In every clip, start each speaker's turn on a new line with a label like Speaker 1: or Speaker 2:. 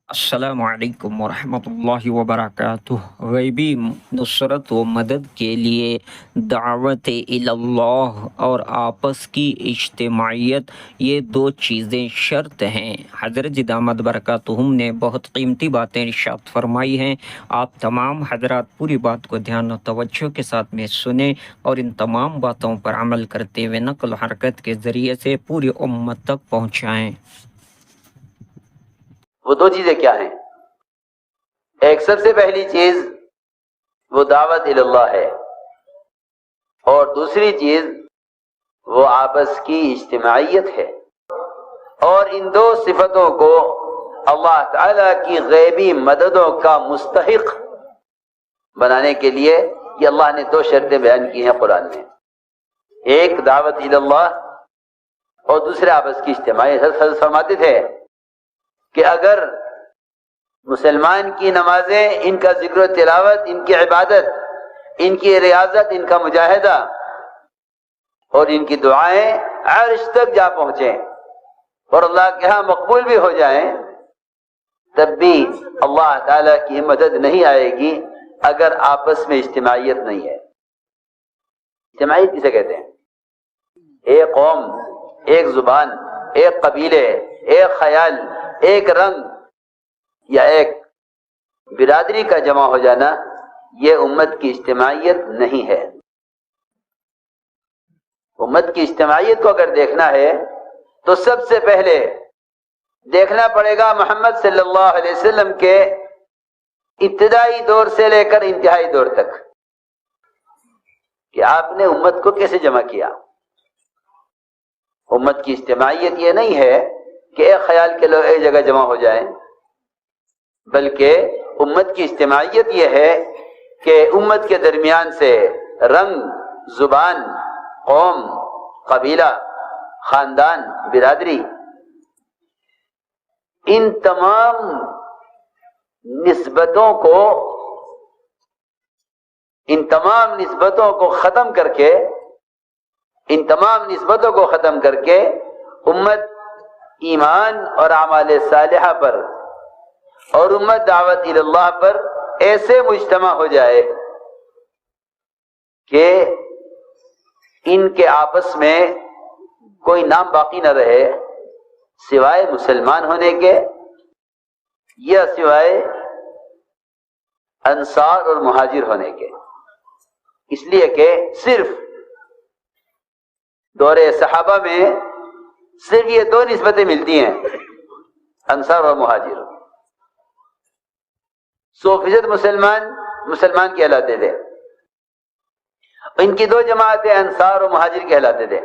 Speaker 1: السلام علیکم ورحمۃ اللہ وبرکاتہ۔ غیبی نصرت و مدد کے لیے دعوت اللہ اور آپس کی اجتماعیت، یہ دو چیزیں شرط ہیں۔ حضرت دامت برکاتہم نے بہت قیمتی باتیں ارشاد فرمائی ہیں۔ آپ تمام حضرات پوری بات کو دھیان و توجہ کے ساتھ میں سنیں اور ان تمام باتوں پر عمل کرتے ہوئے نقل و حرکت کے ذریعے سے پوری امت تک پہنچائیں۔
Speaker 2: وہ دو چیزیں کیا ہیں؟ ایک سب سے پہلی چیز وہ دعوت اللہ ہے، اور دوسری چیز وہ آپس کی اجتماعیت ہے۔ اور ان دو صفتوں کو اللہ تعالی کی غیبی مددوں کا مستحق بنانے کے لیے یہ اللہ نے دو شرطیں بیان کی ہیں قرآن میں، ایک دعوت اللہ اور دوسرے آپس کی اجتماعیت۔ حضرت فرماتے تھے کہ اگر مسلمان کی نمازیں، ان کا ذکر و تلاوت، ان کی عبادت، ان کی ریاضت، ان کا مجاہدہ اور ان کی دعائیں عرش تک جا پہنچیں اور اللہ کے ہاں مقبول بھی ہو جائیں، تب بھی اللہ تعالیٰ کی مدد نہیں آئے گی اگر آپس میں اجتماعیت نہیں ہے۔ اجتماعیت کسے کہتے ہیں؟ ایک قوم، ایک زبان، ایک قبیلے، ایک خیال، ایک رنگ یا ایک برادری کا جمع ہو جانا، یہ امت کی اجتماعیت نہیں ہے۔ امت کی اجتماعیت کو اگر دیکھنا ہے تو سب سے پہلے دیکھنا پڑے گا محمد صلی اللہ علیہ وسلم کے ابتدائی دور سے لے کر انتہائی دور تک، کہ آپ نے امت کو کیسے جمع کیا۔ امت کی اجتماعیت یہ نہیں ہے کہ ایک خیال کے لوگ ایک جگہ جمع ہو جائیں، بلکہ امت کی اجتماعیت یہ ہے کہ امت کے درمیان سے رنگ، زبان، قوم، قبیلہ، خاندان، برادری، ان تمام نسبتوں کو ختم کر کے امت ایمان اور اعمال صالحہ پر اور امت دعوت اللہ پر ایسے مجتمع ہو جائے کہ ان کے آپس میں کوئی نام باقی نہ رہے سوائے مسلمان ہونے کے یا سوائے انصار اور مہاجر ہونے کے۔ اس لیے کہ صرف دور صحابہ میں صرف یہ دو نسبتیں ملتی ہیں، انصار اور مہاجر۔ 100% مسلمان کہلاتے تھے، ان کی دو جماعتیں انصار اور مہاجر کہلاتے تھے۔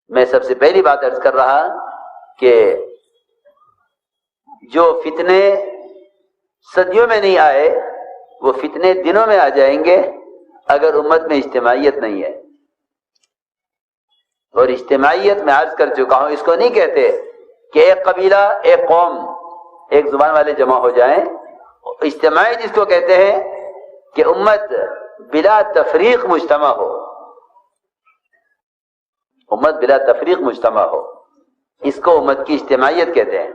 Speaker 2: میں سب سے پہلی بات عرض کر رہا کہ جو فتنے صدیوں میں نہیں آئے وہ فتنے دنوں میں آ جائیں گے اگر امت میں اجتماعیت نہیں ہے۔ اور اجتماعیت میں عرض کر چکا ہوں، اس کو نہیں کہتے کہ ایک قبیلہ، ایک قوم، ایک زبان والے جمع ہو جائیں۔ اجتماعیت جس کو کہتے ہیں کہ امت بلا تفریق مجتمع ہو، امت بلا تفریق مجتمع ہو، اس کو امت کی اجتماعیت کہتے ہیں۔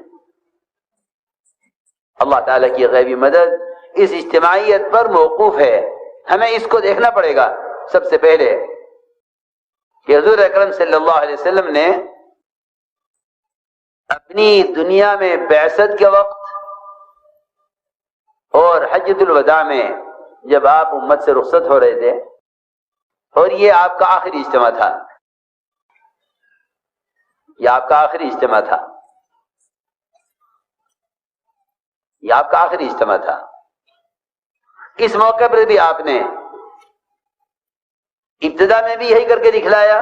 Speaker 2: اللہ تعالیٰ کی غیبی مدد اس اجتماعیت پر موقوف ہے۔ ہمیں اس کو دیکھنا پڑے گا سب سے پہلے کہ حضور اکرم صلی اللہ علیہ وسلم نے اپنی دنیا میں بعثت کے وقت اور حجۃ الوداع میں جب آپ امت سے رخصت ہو رہے تھے، اور یہ آپ کا آخری اجتماع تھا، یہ آپ کا آخری اجتماع تھا، یہ آپ کا آخری اجتماع تھا۔ اس موقع پر بھی آپ نے ابتدا میں بھی یہی کر کے دکھلایا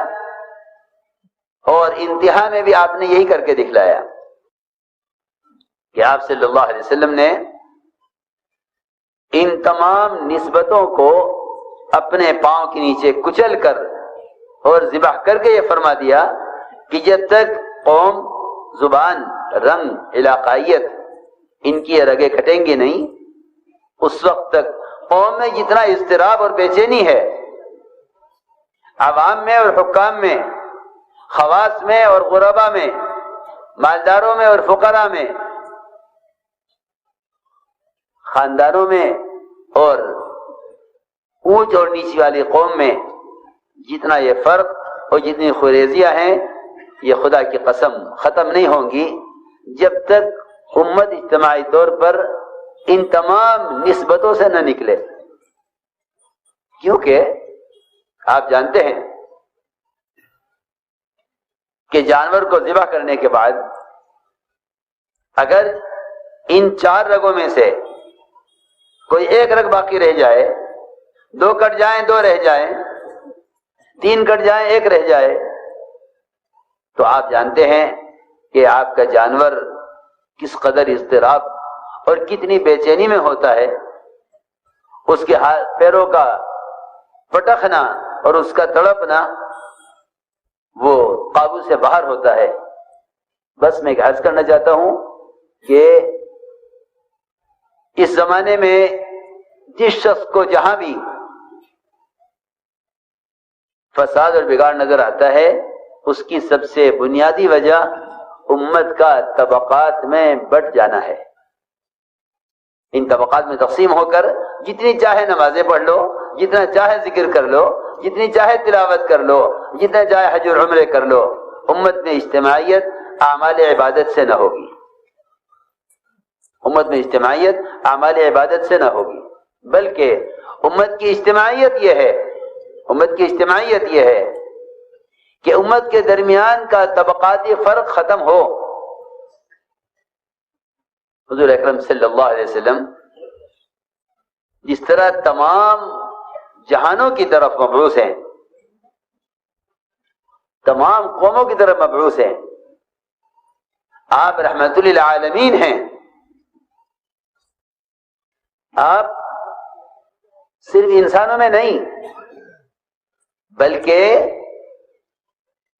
Speaker 2: اور انتہا میں بھی آپ نے یہی کر کے دکھلایا کہ آپ صلی اللہ علیہ وسلم نے ان تمام نسبتوں کو اپنے پاؤں کے نیچے کچل کر اور ذبح کر کے یہ فرما دیا کہ جب تک قوم، زبان، رنگ، علاقائیت ان کی رگیں کٹیں گی نہیں، اس وقت تک قوم میں جتنا اضطراب اور بے چینی ہے، عوام میں اور حکام میں، خواص میں اور غربا میں، مالداروں میں اور فقراء میں، خاندانوں میں اور اونچ اور نیچی والی قوم میں جتنا یہ فرق اور جتنی خریزیاں ہیں، یہ خدا کی قسم ختم نہیں ہوں گی جب تک امت اجتماعی طور پر ان تمام نسبتوں سے نہ نکلے. کیونکہ آپ جانتے ہیں کہ جانور کو ذبح کرنے کے بعد اگر ان 4 رگوں میں سے کوئی ایک رگ باقی رہ جائے، 2 کٹ جائیں 2 رہ جائیں، 3 کٹ جائیں 1 رہ جائے، تو آپ جانتے ہیں کہ آپ کا جانور کس قدر اضطراب اور کتنی بے چینی میں ہوتا ہے. اس کے پیروں کا پٹخنا اور اس کا تڑپنا وہ قابو سے باہر ہوتا ہے. بس میں عرض کرنا چاہتا ہوں کہ اس زمانے میں جس شخص کو جہاں بھی فساد اور بگاڑ نظر آتا ہے، اس کی سب سے بنیادی وجہ امت کا طبقات میں بٹ جانا ہے. ان طبقات میں تقسیم ہو کر جتنی چاہے نمازیں پڑھ لو، جتنا چاہے ذکر کر لو، جتنی چاہے تلاوت کر لو، جتنا چاہے حج اور عمرے کر لو، امت میں اجتماعیت اعمال عبادت سے نہ ہوگی. امت میں اجتماعیت اعمال عبادت سے نہ ہوگی، بلکہ امت کی اجتماعیت یہ ہے کہ امت کے درمیان کا طبقاتی فرق ختم ہو. حضور اکرم صلی اللہ علیہ وسلم جس طرح تمام جہانوں کی طرف مبعوث ہیں، تمام قوموں کی طرف مبعوث ہیں، آپ رحمت للعالمین ہیں. آپ صرف انسانوں میں نہیں بلکہ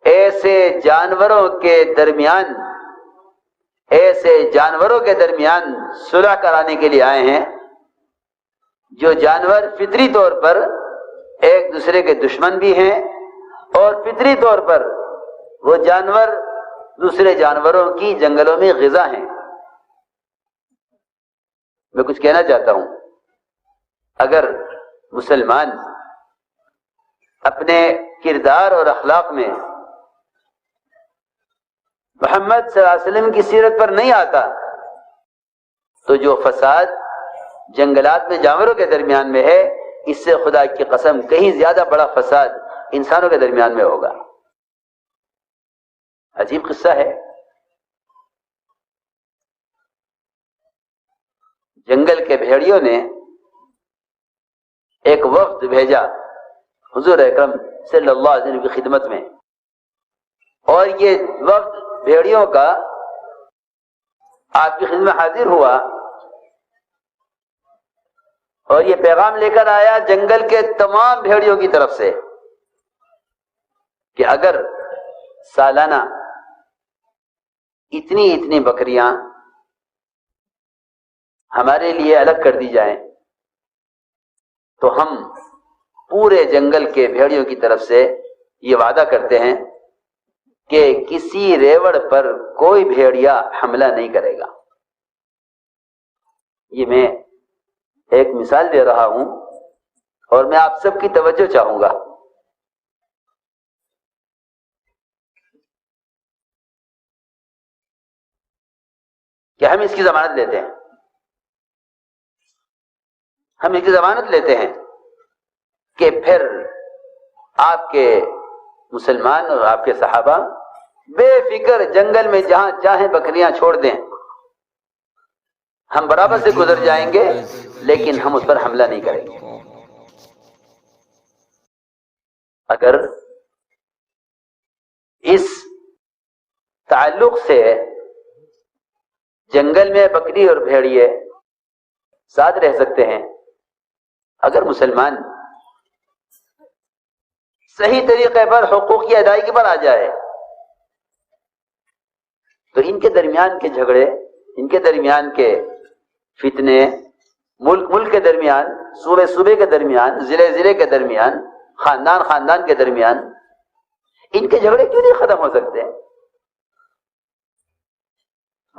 Speaker 2: ایسے جانوروں کے درمیان صلح کرانے کے لیے آئے ہیں جو جانور فطری طور پر ایک دوسرے کے دشمن بھی ہیں، اور فطری طور پر وہ جانور دوسرے جانوروں کی جنگلوں میں غذا ہیں. میں کچھ کہنا چاہتا ہوں، اگر مسلمان اپنے کردار اور اخلاق میں محمد صلی اللہ علیہ وسلم کی سیرت پر نہیں آتا تو جو فساد جنگلات میں جانوروں کے درمیان میں ہے، اس سے خدا کی قسم کہیں زیادہ بڑا فساد انسانوں کے درمیان میں ہوگا. عجیب قصہ ہے. جنگل کے بھیڑیوں نے ایک وفد بھیجا حضور اکرم صلی اللہ علیہ وسلم کی خدمت میں، اور یہ وفد بھیڑیوں کا آپ کی خدمت میں حاضر ہوا اور یہ پیغام لے کر آیا جنگل کے تمام بھیڑیوں کی طرف سے کہ اگر سالانہ اتنی بکریاں ہمارے لیے الگ کر دی جائیں تو ہم پورے جنگل کے بھیڑیوں کی طرف سے یہ وعدہ کرتے ہیں کہ کسی ریوڑ پر کوئی بھیڑیا حملہ نہیں کرے گا. یہ میں ایک مثال دے رہا ہوں اور میں آپ سب کی توجہ چاہوں گا. کہ ہم اس کی ضمانت لیتے ہیں، ہم اس کی ضمانت لیتے ہیں کہ پھر آپ کے مسلمان اور آپ کے صحابہ بے فکر جنگل میں جہاں چاہیں بکریاں چھوڑ دیں، ہم برابر سے گزر جائیں گے لیکن ہم اس پر حملہ نہیں کریں گے. اگر اس تعلق سے جنگل میں بکری اور بھیڑیے ساتھ رہ سکتے ہیں، اگر مسلمان صحیح طریقے پر حقوق کی ادائیگی پر آ جائے تو ان کے درمیان کے جھگڑے، ان کے درمیان کے فتنے، ملک کے درمیان، صوبے کے درمیان، ضلع کے درمیان، خاندان کے درمیان، ان کے جھگڑے کیوں نہیں ختم ہو سکتے؟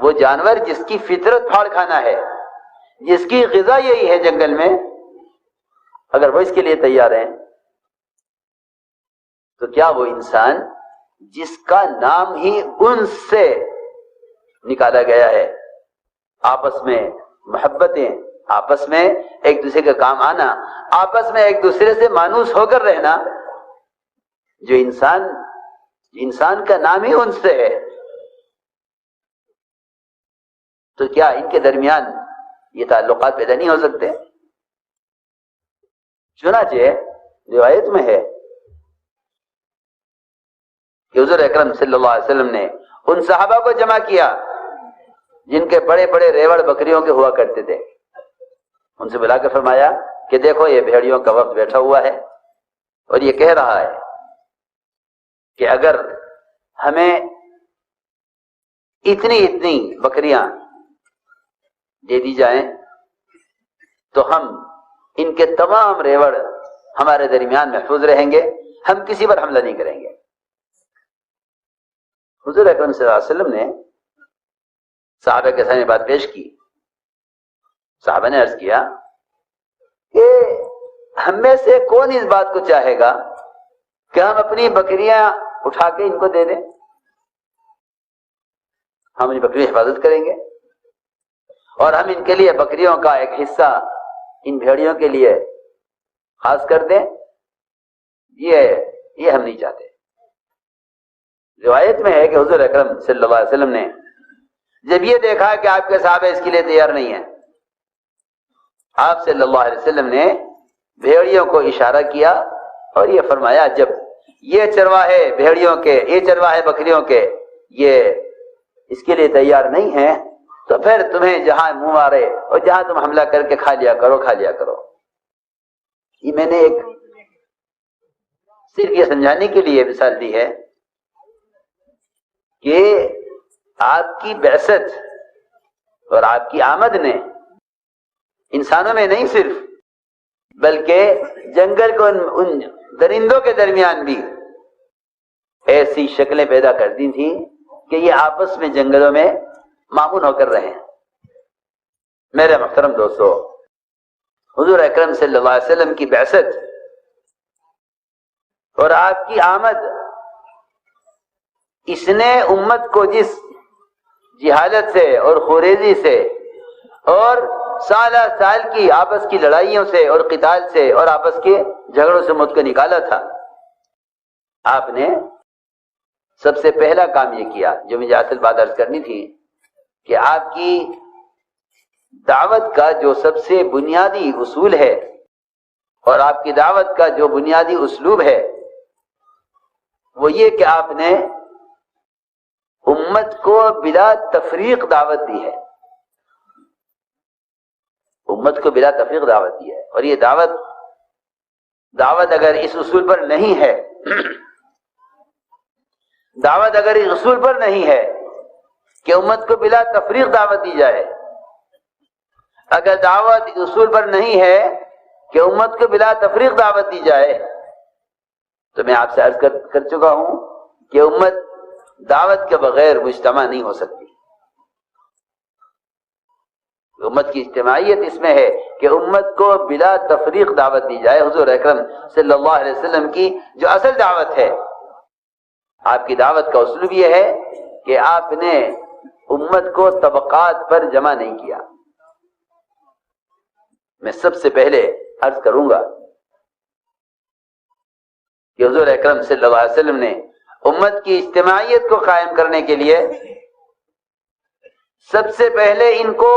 Speaker 2: وہ جانور جس کی فطرت پھاڑ کھانا ہے، جس کی غذا یہی ہے جنگل میں، اگر وہ اس کے لیے تیار ہیں تو کیا وہ انسان جس کا نام ہی انس سے نکالا گیا ہے، آپس میں محبتیں، آپس میں ایک دوسرے کا کام آنا، آپس میں ایک دوسرے سے مانوس ہو کر رہنا، جو انسان کا نام ہی انس سے ہے، تو کیا ان کے درمیان یہ تعلقات پیدا نہیں ہو سکتے؟ چنانچہ روایت میں ہے کہ حضور اکرم صلی اللہ علیہ وسلم نے ان صحابہ کو جمع کیا جن کے بڑے بڑے ریوڑ بکریوں کے ہوا کرتے تھے، ان سے بلا کے فرمایا کہ دیکھو یہ بھیڑیوں کا وقت بیٹھا ہوا ہے اور یہ کہہ رہا ہے کہ اگر ہمیں اتنی بکریاں دے دی جائیں تو ہم ان کے تمام ریوڑ ہمارے درمیان محفوظ رہیں گے، ہم کسی پر حملہ نہیں کریں گے۔ حضور اکرم صلی اللہ علیہ وسلم نے صحابہ کے سامنے بات پیش کی۔ صحابہ نے عرض کیا کہ ہم میں سے کون اس بات کو چاہے گا کہ ہم اپنی بکریاں اٹھا کے ان کو دے دیں، ہم اپنی بکری حفاظت کریں گے اور ہم ان کے لیے بکریوں کا ایک حصہ ان بھیڑیوں کے لیے خاص کر دیں، یہ ہم نہیں چاہتے۔ روایت میں ہے کہ حضور اکرم صلی اللہ علیہ وسلم نے جب یہ دیکھا کہ آپ کے صحابہ اس کے لیے تیار نہیں ہیں، آپ صلی اللہ علیہ وسلم نے بھیڑیوں کو اشارہ کیا اور یہ فرمایا جب یہ چرواہے بھیڑیوں کے، یہ چرواہے بکریوں کے یہ اس کے لیے تیار نہیں ہیں تو پھر تمہیں جہاں منہ مارے اور جہاں تم حملہ کر کے کھا لیا کرو۔ یہ میں نے صرف یہ سمجھانے کے لیے مثال دی ہے کہ آپ کی بعثت اور آپ کی آمد نے انسانوں میں نہیں صرف بلکہ جنگل کو ان درندوں کے درمیان بھی ایسی شکلیں پیدا کر دی تھیں کہ یہ آپس میں جنگلوں میں معمون ہو کر رہے ہیں۔ میرے محترم دوستو، حضور اکرم صلی اللہ علیہ وسلم کی بعثت اور آپ کی آمد، اس نے امت کو جس جہالت سے اور خوریزی سے اور سال کی آپس کی لڑائیوں سے اور قتال سے اور آپس کے جھگڑوں سے مجھ کو نکالا تھا، آپ نے سب سے پہلا کام یہ کیا جو مجھے اصل بات عرض کرنی تھی کہ آپ کی دعوت کا جو سب سے بنیادی اصول ہے اور آپ کی دعوت کا جو بنیادی اسلوب ہے وہ یہ کہ آپ نے امت کو بلا تفریق دعوت دی ہے، امت کو بلا تفریق دعوت دی ہے۔ اور یہ دعوت اگر اس اصول پر نہیں ہے، دعوت اگر اس اصول پر نہیں ہے کہ امت کو بلا تفریق دعوت دی جائے، اگر دعوت اس اصول پر نہیں ہے کہ امت کو بلا تفریق دعوت دی جائے تو میں آپ سے عرض کر چکا ہوں کہ امت دعوت کے بغیر مجتمع نہیں ہو سکتی۔ امت کی اجتماعیت اس میں ہے کہ امت کو بلا تفریق دعوت دی جائے۔ حضور اکرم صلی اللہ علیہ وسلم کی جو اصل دعوت ہے، آپ کی دعوت کا اسلوب یہ ہے کہ آپ نے امت کو طبقات پر جمع نہیں کیا۔ میں سب سے پہلے عرض کروں گا کہ حضور اکرم صلی اللہ علیہ وسلم نے امت کی اجتماعیت کو قائم کرنے کے لیے سب سے پہلے ان کو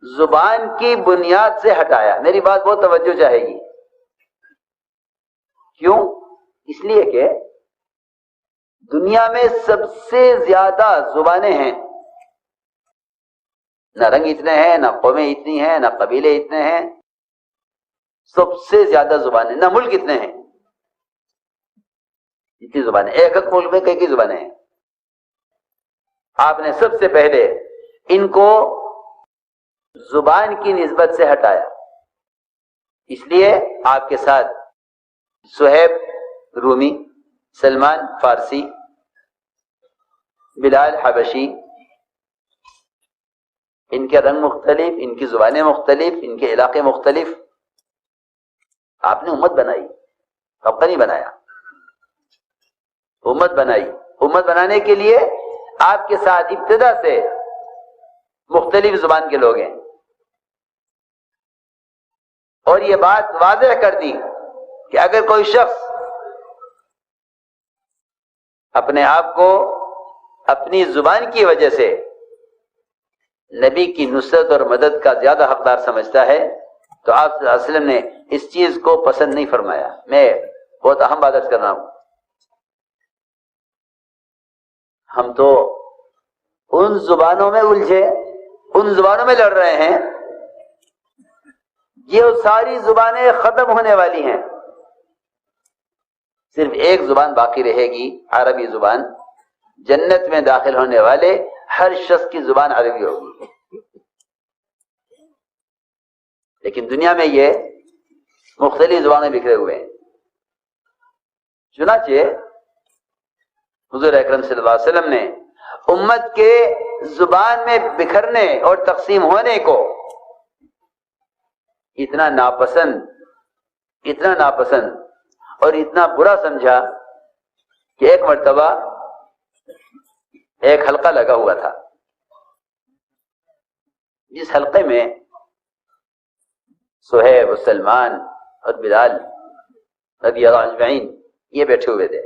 Speaker 2: زبان کی بنیاد سے ہٹایا۔ میری بات بہت توجہ چاہے گی، کیوں؟ اس لیے کہ دنیا میں سب سے زیادہ زبانیں ہیں، نہ رنگ اتنے ہیں، نہ قومیں اتنی ہیں، نہ قبیلے اتنے ہیں، سب سے زیادہ زبانیں، نہ ملک اتنے ہیں، اتنی زبانیں، ایک ایک ملک میں کئی زبانیں ہیں۔ آپ نے سب سے پہلے ان کو زبان کی نسبت سے ہٹایا، اس لیے آپ کے ساتھ صہیب رومی، سلمان فارسی، بلال حبشی، ان کے رنگ مختلف، ان کی زبانیں مختلف، ان کے علاقے مختلف، آپ نے امت بنائی، طبقہ نہیں بنایا، امت بنائی۔ امت بنانے کے لیے آپ کے ساتھ ابتدا سے مختلف زبان کے لوگ ہیں، اور یہ بات واضح کر دی کہ اگر کوئی شخص اپنے آپ کو اپنی زبان کی وجہ سے نبی کی نصرت اور مدد کا زیادہ حقدار سمجھتا ہے تو آپ صلی اللہ علیہ وسلم نے اس چیز کو پسند نہیں فرمایا۔ میں بہت اہم بات عرض کر رہا ہوں، ہم تو ان زبانوں میں الجھے، ان زبانوں میں لڑ رہے ہیں، یہ ساری زبانیں ختم ہونے والی ہیں، صرف ایک زبان باقی رہے گی، عربی زبان۔ جنت میں داخل ہونے والے ہر شخص کی زبان عربی ہوگی، لیکن دنیا میں یہ مختلف زبانیں بکھرے ہوئے ہیں۔ چنانچہ حضور اکرم صلی اللہ علیہ وسلم نے امت کے زبان میں بکھرنے اور تقسیم ہونے کو اتنا ناپسند اور اتنا برا سمجھا کہ ایک مرتبہ ایک حلقہ لگا ہوا تھا، جس حلقے میں صہیب و سلمان اور بلال رضی اللہ اجمعین یہ بیٹھے ہوئے تھے،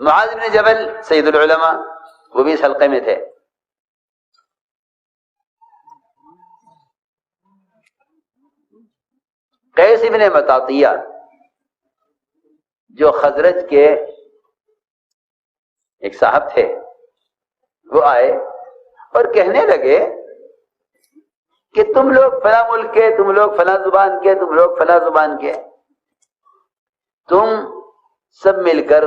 Speaker 2: معاذ بن جبل سید العلماء وہ بھی اس حلقے میں تھے۔ قیس بن مطاطیہ جو خزرج کے ایک صاحب تھے، وہ آئے اور کہنے لگے کہ تم لوگ فلاں ملک کے، تم لوگ فلاں زبان کے، تم لوگ فلاں زبان کے، تم سب مل کر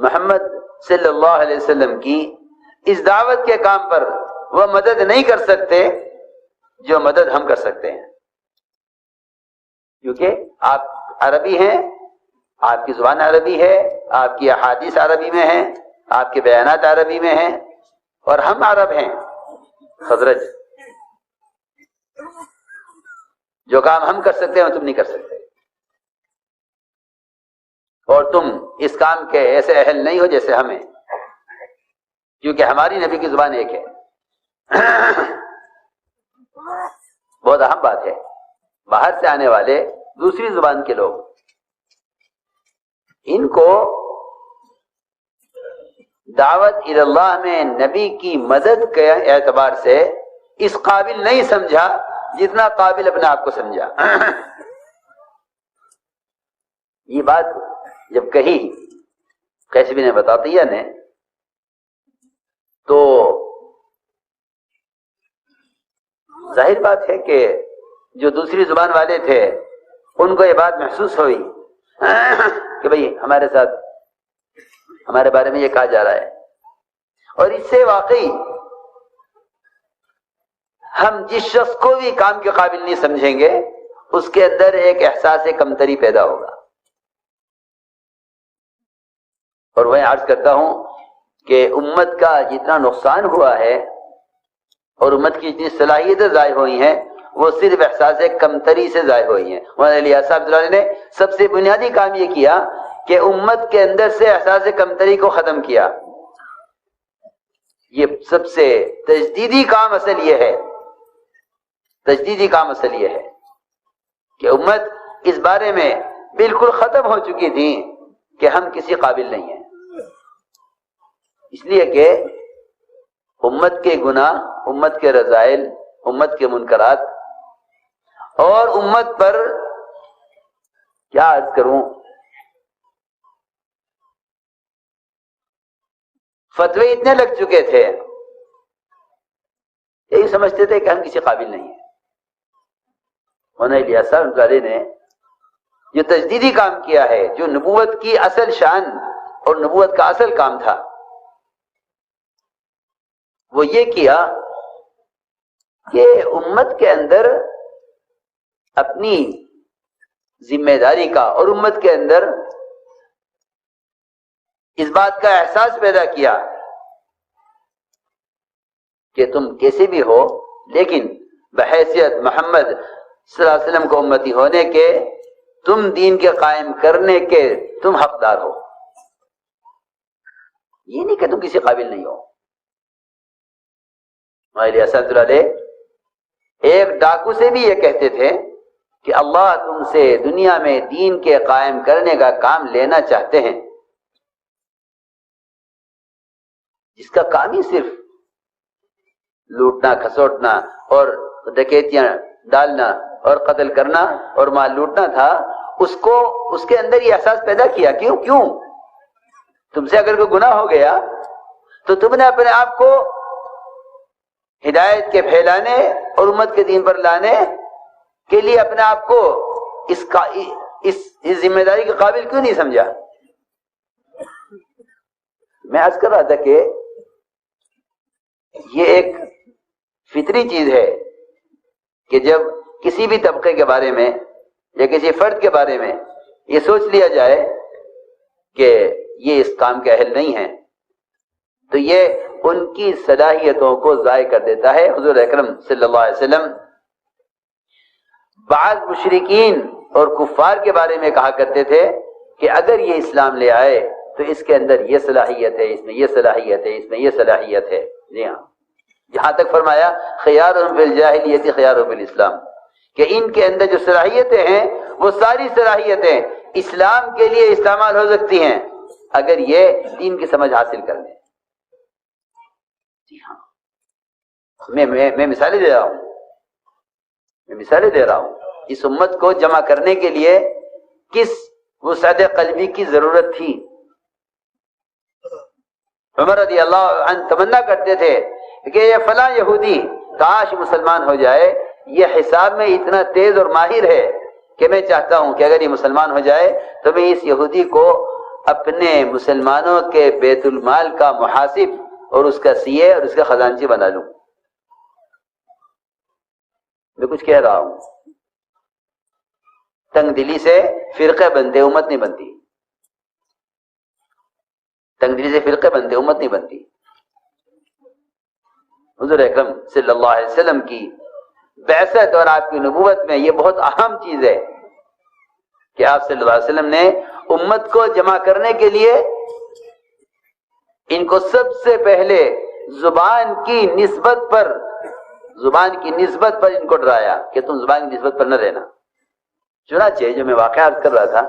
Speaker 2: محمد صلی اللہ علیہ وسلم کی اس دعوت کے کام پر وہ مدد نہیں کر سکتے جو مدد ہم کر سکتے ہیں، کیونکہ آپ عربی ہیں، آپ کی زبان عربی ہے، آپ کی احادیث عربی میں ہیں، آپ کے بیانات عربی میں ہیں، اور ہم عرب ہیں خزرج، جو کام ہم کر سکتے ہیں وہ تم نہیں کر سکتے، اور تم اس کام کے ایسے اہل نہیں ہو جیسے ہمیں، کیونکہ ہماری نبی کی زبان ایک ہے۔ بہت اہم بات ہے، باہر سے آنے والے دوسری زبان کے لوگ، ان کو دعوت الی اللہ میں نبی کی مدد کے اعتبار سے اس قابل نہیں سمجھا جتنا قابل اپنے آپ کو سمجھا۔ یہ بات جب کہی قیس بن مطاطیہ نے تو ظاہر بات ہے کہ جو دوسری زبان والے تھے ان کو یہ بات محسوس ہوئی کہ بھئی ہمارے ساتھ ہمارے بارے میں یہ کہا جا رہا ہے، اور اس سے واقعی ہم جس شخص کو بھی کام کے قابل نہیں سمجھیں گے اس کے اندر ایک احساس کمتری پیدا ہوگا۔ اور میں عرض کرتا ہوں کہ امت کا جتنا نقصان ہوا ہے اور امت کی جتنی صلاحیتیں ضائع ہوئی ہیں وہ صرف احساس کمتری سے ضائع ہوئی ہیں۔ مولانا الیاس صاحب اللہ نے سب سے بنیادی کام یہ کیا کہ امت کے اندر سے احساس کمتری کو ختم کیا۔ یہ سب سے تجدیدی کام اصل یہ ہے، تجدیدی کام اصل یہ ہے کہ امت اس بارے میں بالکل ختم ہو چکی تھی کہ ہم کسی قابل نہیں ہیں، اس لیے کہ امت کے گناہ، امت کے رذائل، امت کے منکرات، اور امت پر کیا عرض کروں، فتوے اتنے لگ چکے تھے، یہی سمجھتے تھے کہ ہم کسی قابل نہیں ہیں۔ مولانا الیاس صاحب علیہ نے جو تجدیدی کام کیا ہے، جو نبوت کی اصل شان اور نبوت کا اصل کام تھا، وہ یہ کیا کہ امت کے اندر اپنی ذمہ داری کا اور امت کے اندر اس بات کا احساس پیدا کیا کہ تم کیسے بھی ہو، لیکن بحیثیت محمد صلی اللہ علیہ وسلم کو امتی ہونے کے، تم دین کے قائم کرنے کے تم حقدار ہو، یہ نہیں کہ تم کسی قابل نہیں ہو۔ ہمارے اسد علیہ ایک ڈاکو سے بھی یہ کہتے تھے کہ اللہ تم سے دنیا میں دین کے قائم کرنے کا کام لینا چاہتے ہیں، جس کا کام ہی صرف لوٹنا کھسوٹنا اور ڈکیتیاں ڈالنا اور قتل کرنا اور مال لوٹنا تھا، اس کے اندر یہ احساس پیدا کیا۔ کیوں تم سے اگر کوئی گناہ ہو گیا تو تم نے اپنے آپ کو ہدایت کے پھیلانے اور امت کے دین پر لانے کے لیے اپنے آپ کو اس ذمہ داری کے قابل کیوں نہیں سمجھا؟ میں عرض کر رہا تھا کہ یہ ایک فطری چیز ہے کہ جب کسی بھی طبقے کے بارے میں یا کسی فرد کے بارے میں یہ سوچ لیا جائے کہ یہ اس کام کے اہل نہیں ہیں، تو یہ ان کی صلاحیتوں کو ضائع کر دیتا ہے۔ حضور اکرم صلی اللہ علیہ وسلم بعض مشرکین اور کفار کے بارے میں کہا کرتے تھے کہ اگر یہ اسلام لے آئے تو اس کے اندر یہ صلاحیت ہے، اس میں یہ صلاحیت ہے، اس میں یہ صلاحیت ہے۔ جی ہاں، یہاں تک فرمایا خیارہم فی الجاہلیت خیارہم فی الاسلام، کہ ان کے اندر جو صلاحیتیں ہیں وہ ساری صلاحیتیں اسلام کے لیے استعمال ہو سکتی ہیں اگر یہ دین کی سمجھ حاصل کر لیں۔ جی ہاں، میں مثالیں دے رہا ہوں اس امت کو جمع کرنے کے لیے کس وسعت قلبی کی ضرورت تھی۔ عمر رضی اللہ عنہ تمنا کرتے تھے کہ یہ فلاں یہودی کاش مسلمان ہو جائے، یہ حساب میں اتنا تیز اور ماہر ہے کہ میں چاہتا ہوں کہ اگر یہ مسلمان ہو جائے تو میں اس یہودی کو اپنے مسلمانوں کے بیت المال کا محاسب اور اس کا سی اے اور اس کا خزانچی بنا لوں۔ میں کچھ کہہ رہا ہوں، تنگ دلی سے فرقے بنتے امت نہیں بنتی، تنگ دلی سے فرقے بنتے امت نہیں بنتی۔ حضور اکرم صلی اللہ علیہ وسلم کی بعثت اور آپ کی نبوت میں یہ بہت اہم چیز ہے کہ آپ صلی اللہ علیہ وسلم نے امت کو جمع کرنے کے لیے ان کو سب سے پہلے زبان کی نسبت پر ان کو ڈرایا کہ تم زبان کی نسبت پر نہ رہنا۔ چنانچہ جو میں واقعات کر رہا تھا،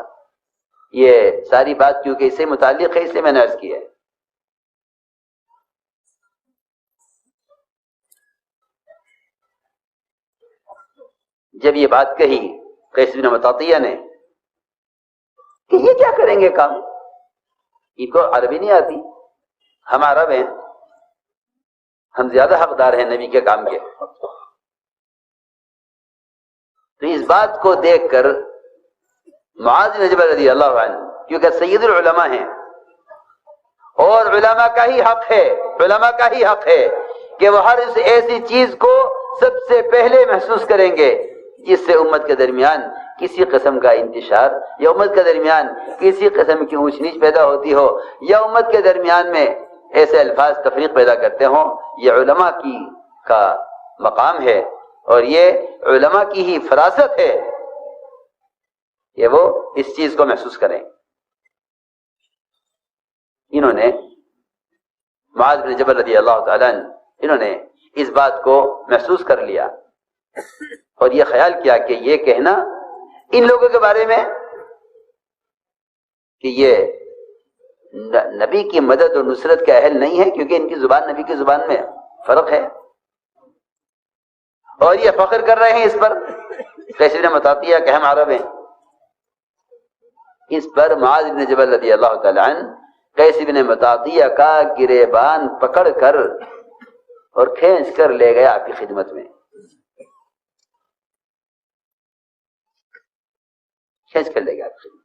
Speaker 2: یہ ساری بات کیونکہ اس سے متعلق ہے اس لیے میں نے عرض کیا ہے۔ جب یہ بات کہی قیس بن مطاطیہ نے کہ یہ کیا کریں گے کام، ان کو عربی نہیں آتی، ہم عرب ہیں، ہم زیادہ حقدار ہیں نبی کے کام کے، تو اس بات کو دیکھ کر معاذ بن جبل رضی اللہ عنہ، کیونکہ سید العلماء ہیں اور علماء کا ہی حق ہے کہ وہ ہر ایسی چیز کو سب سے پہلے محسوس کریں گے جس سے امت کے درمیان کسی قسم کا انتشار یا امت کے درمیان کسی قسم کی اونچ نیچ پیدا ہوتی ہو یا امت کے درمیان میں ایسے الفاظ تفریق پیدا کرتے ہوں۔ یہ علماء کا مقام ہے اور یہ علماء کی ہی فراست ہے کہ وہ اس چیز کو محسوس کریں۔ انہوں نے معاذ بن جبل رضی اللہ تعالیٰ عنہ، انہوں نے اس بات کو محسوس کر لیا اور یہ خیال کیا کہ یہ کہنا ان لوگوں کے بارے میں کہ یہ نبی کی مدد اور نصرت کے اہل نہیں ہے، کیونکہ ان کی زبان نبی کی زبان میں فرق ہے، اور یہ فخر کر رہے ہیں اس پر قیس بن مطاطیہ کہ ہم عرب ہیں۔ اس پر معاذ بن جبل رضی اللہ تعالی عنہ قیس بن مطاطیہ کا گریبان پکڑ کر اور کھینچ کر لے گئے آپ کی خدمت میں، کھینچ کر لے گیا آپ کی خدمت۔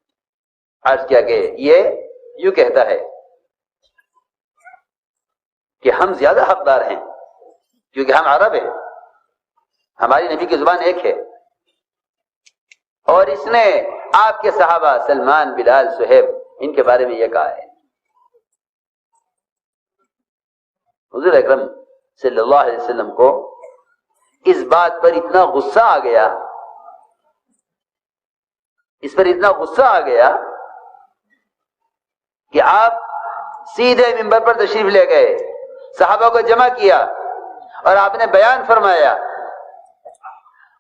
Speaker 2: عرض کیا کہ یہ یوں کہتا ہے کہ ہم زیادہ حقدار ہیں کیونکہ ہم عرب ہیں، ہماری نبی کی زبان ایک ہے، اور اس نے آپ کے صحابہ سلمان، بلال، صہیب ان کے بارے میں یہ کہا ہے۔ حضور اکرم صلی اللہ علیہ وسلم کو اس بات پر اتنا غصہ آ گیا، اس پر اتنا غصہ آ گیا کہ آپ سیدھے منبر پر تشریف لے گئے، صحابہ کو جمع کیا اور آپ نے بیان فرمایا۔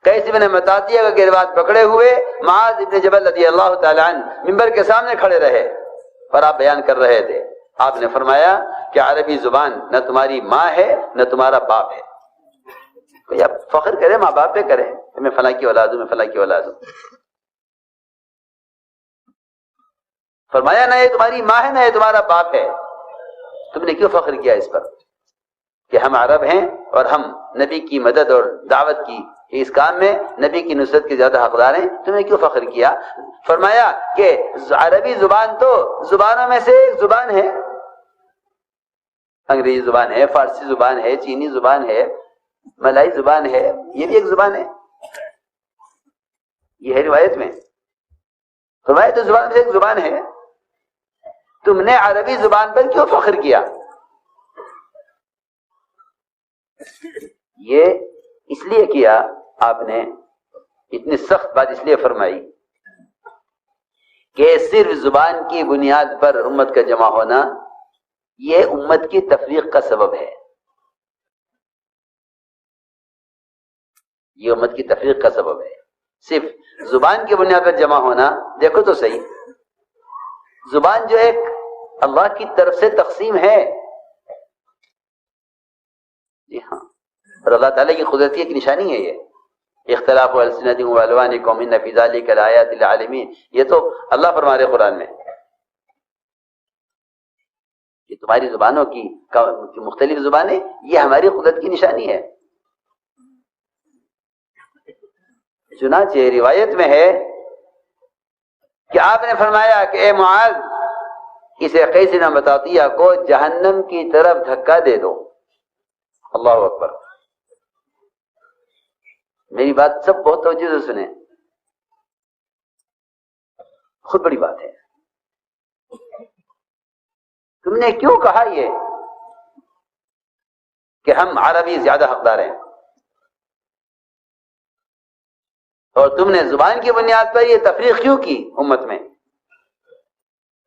Speaker 2: قیس بن مطاطیہ کا گرواد پکڑے ہوئے معاذ ابن جبل رضی اللہ تعالی عنہ منبر کے سامنے کھڑے رہے اور آپ بیان کر رہے تھے۔ آپ نے فرمایا کہ عربی زبان نہ تمہاری ماں ہے نہ تمہارا باپ ہے۔ کوئی اب فخر کرے ماں باپ پہ کرے، میں فلاں کی اولاد ہوں، میں فلاں کی اولاد ہوں۔ فرمایا نہ یہ تمہاری ماں ہے نہ یہ تمہارا باپ ہے، تم نے کیوں فخر کیا اس پر کہ ہم عرب ہیں اور ہم نبی کی مدد اور دعوت کی اس کام میں نبی کی نصرت کے زیادہ حقدار ہیں، تم نے کیوں فخر کیا؟ فرمایا کہ عربی زبان تو زبانوں میں سے ایک زبان ہے، انگریزی زبان ہے، فارسی زبان ہے، چینی زبان ہے، ملائی زبان ہے، یہ بھی ایک زبان ہے، یہ ہے روایت میں۔ فرمایا تو زبان میں سے ایک زبان ہے، تم نے عربی زبان پر کیوں فخر کیا؟ یہ اس لیے کیا، آپ نے اتنی سخت بات اس لیے فرمائی کہ صرف زبان کی بنیاد پر امت کا جمع ہونا یہ امت کی تفریق کا سبب ہے، یہ امت کی تفریق کا سبب ہے۔ صرف زبان کی بنیاد پر جمع ہونا، دیکھو تو صحیح، زبان جو ایک اللہ کی طرف سے تقسیم ہے، جی ہاں، اور اللہ تعالیٰ کی قدرت کی ایک نشانی ہے یہ اختلاف السنتکم والوانکم ان فی ذلک لآیات للعالمین، یہ تو اللہ فرما رہے قرآن میں کہ تمہاری زبانوں کی مختلف زبانیں یہ ہماری قدرت کی نشانی ہے۔ چنانچہ روایت میں ہے کہ آپ نے فرمایا کہ اے معاذ، اسے قیس بن مطاطیہ کو جہنم کی طرف دھکا دے دو۔ اللہ اکبر، میری بات سب بہت توجہ سے سنیں، خود بڑی بات ہے۔ تم نے کیوں کہا یہ کہ ہم عربی زیادہ حقدار ہیں، اور تم نے زبان کی بنیاد پر یہ تفریق کیوں کی امت میں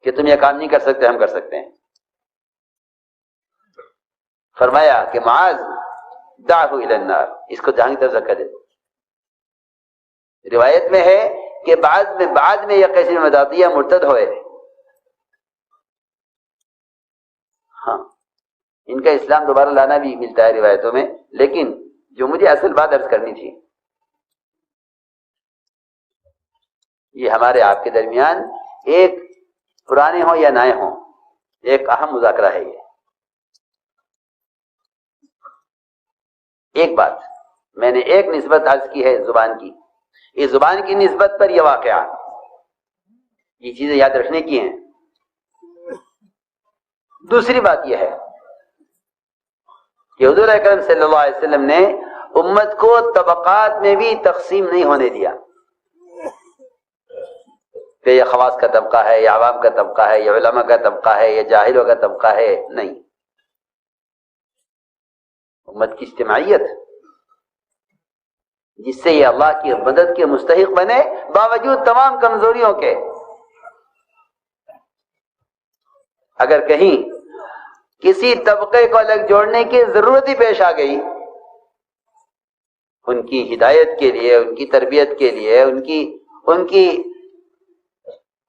Speaker 2: کہ تم یہ کام نہیں کر سکتے، ہم کر سکتے ہیں؟ فرمایا کہ معاذ دعہ الی النار، اس کو جہنم کی طرف دھکا دے دو۔ روایت میں ہے کہ بعد میں یہ قیس بن مطاطیہ مرتد ہوئے، ہاں ان کا اسلام دوبارہ لانا بھی ملتا ہے روایتوں میں، لیکن جو مجھے اصل بات عرض کرنی تھی، یہ ہمارے آپ کے درمیان ایک پرانے ہوں یا نئے ہوں ایک اہم مذاکرہ ہے۔ یہ ایک بات میں نے ایک نسبت عرض کی ہے زبان کی، اس زبان کی نسبت پر یہ واقعہ، یہ چیزیں یاد رکھنے کی ہیں۔ دوسری بات یہ ہے کہ حضور اکرم صلی اللہ علیہ وسلم نے امت کو طبقات میں بھی تقسیم نہیں ہونے دیا کہ یہ خواص کا طبقہ ہے، یہ عوام کا طبقہ ہے، یہ علماء کا طبقہ ہے، یہ جاہلوں کا طبقہ ہے، نہیں۔ امت کی اجتماعیت جس سے یہ اللہ کی مدد کے مستحق بنے باوجود تمام کمزوریوں کے۔ اگر کہیں کسی طبقے کو الگ جوڑنے کی ضرورت ہی پیش آ گئی، ان کی ہدایت کے لیے، ان کی تربیت کے لیے،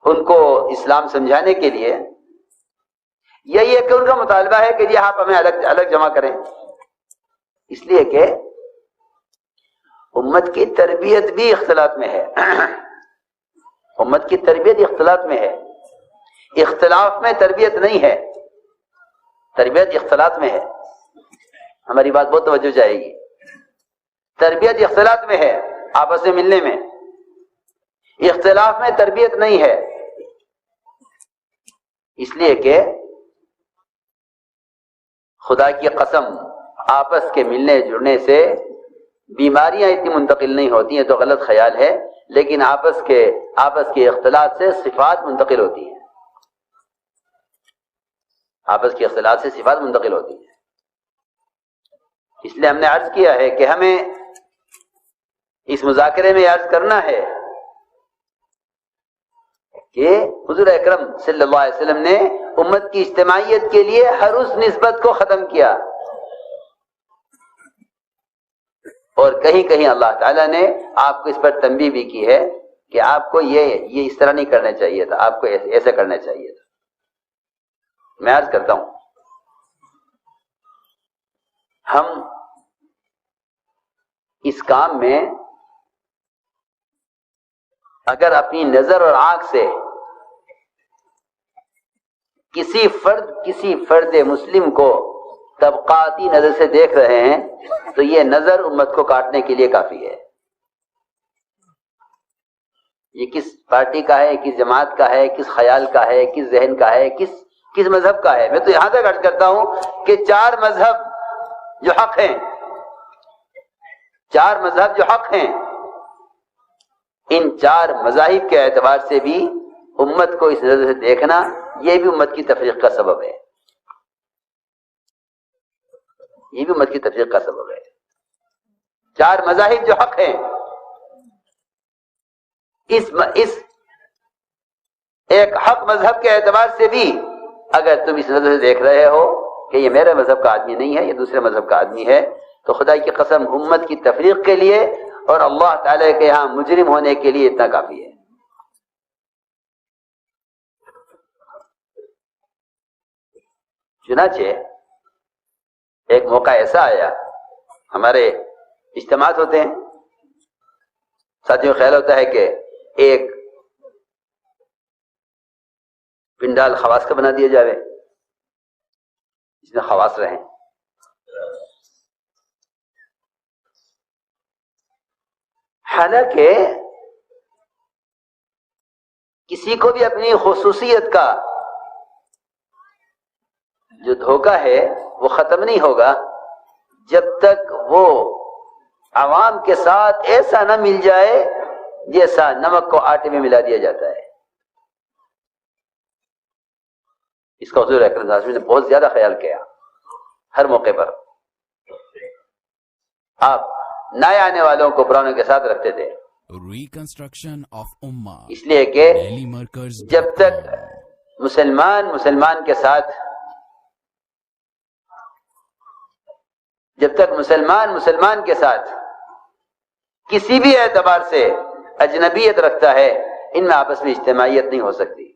Speaker 2: ان کو اسلام سمجھانے کے لیے، یا یہ کہ ان کا مطالبہ ہے کہ جی آپ ہمیں الگ جمع کریں، اس لیے کہ امت کی تربیت بھی اختلاط میں ہے، امت کی تربیت اختلاط میں ہے، اختلاف میں تربیت نہیں ہے، تربیت اختلاط میں ہے۔ ہماری بات بہت توجہ جائے گی، تربیت اختلاط میں ہے، آپس میں ملنے میں، اختلاف میں تربیت نہیں ہے، اس لیے کہ خدا کی قسم آپس کے ملنے جڑنے سے بیماریاں اتنی منتقل نہیں ہوتی ہیں، تو غلط خیال ہے، لیکن آپس کے اختلاط سے صفات منتقل ہوتی ہیں، آپس کے اختلاط سے صفات منتقل ہوتی ہیں۔ اس لیے ہم نے عرض کیا ہے کہ ہمیں اس مذاکرے میں عرض کرنا ہے کہ حضور اکرم صلی اللہ علیہ وسلم نے امت کی اجتماعیت کے لیے ہر اس نسبت کو ختم کیا، اور کہیں کہیں اللہ تعالیٰ نے آپ کو اس پر تنبیہ بھی کی ہے کہ آپ کو یہ اس طرح نہیں کرنا چاہیے تھا، آپ کو ایسے کرنا چاہیے تھا۔ میں عرض کرتا ہوں، ہم اس کام میں اگر اپنی نظر اور آنکھ سے کسی فرد مسلم کو طبقاتی نظر سے دیکھ رہے ہیں تو یہ نظر امت کو کاٹنے کے لیے کافی ہے۔ یہ کس پارٹی کا ہے، کس جماعت کا ہے، کس خیال کا ہے، کس ذہن کا ہے، کس مذہب کا ہے۔ میں تو یہاں تک عرض کرتا ہوں کہ چار مذہب جو حق ہیں، چار مذہب جو حق ہیں، ان چار مذاہب کے اعتبار سے بھی امت کو اس نظر سے دیکھنا، یہ بھی امت کی تفریق کا سبب ہے، یہ بھی امت کی تفریق کا سبب ہے۔ چار مذاہب جو حق ہیں، اس ایک حق مذہب کے اعتبار سے بھی اگر تم اس نظر سے دیکھ رہے ہو کہ یہ میرے مذہب کا آدمی نہیں ہے، یہ دوسرے مذہب کا آدمی ہے، تو خدا کی قسم امت کی تفریق کے لیے اور اللہ تعالی کے یہاں مجرم ہونے کے لیے اتنا کافی ہے۔ چنانچہ ایک موقع ایسا آیا، ہمارے اجتماعات ہوتے ہیں، ساتھیوں خیال ہوتا ہے کہ ایک پنڈال خواص کا بنا دیا جائے جس میں خواص رہیں۔ حالانکہ کسی کو بھی اپنی خصوصیت کا جو دھوکہ ہے وہ ختم نہیں ہوگا جب تک وہ عوام کے ساتھ ایسا نہ مل جائے جیسا نمک کو آٹے میں ملا دیا جاتا ہے۔ اس کا حضور اکرم صلی اللہ علیہ وسلم نے بہت زیادہ خیال کیا، ہر موقع پر آپ نئے آنے والوں کو پرانوں کے ساتھ رکھتے تھے،
Speaker 3: ریکنسٹرکشن آف امہ،
Speaker 2: اس لیے کہ
Speaker 3: ڈیلی مرکز
Speaker 2: جب تک مسلمان کے ساتھ کسی بھی اعتبار سے اجنبیت رکھتا ہے، ان میں آپس میں اجتماعیت نہیں ہو سکتی۔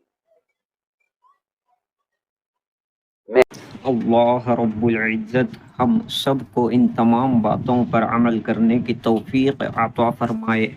Speaker 1: اللہ رب العزت ہم سب کو ان تمام باتوں پر عمل کرنے کی توفیق عطا فرمائے۔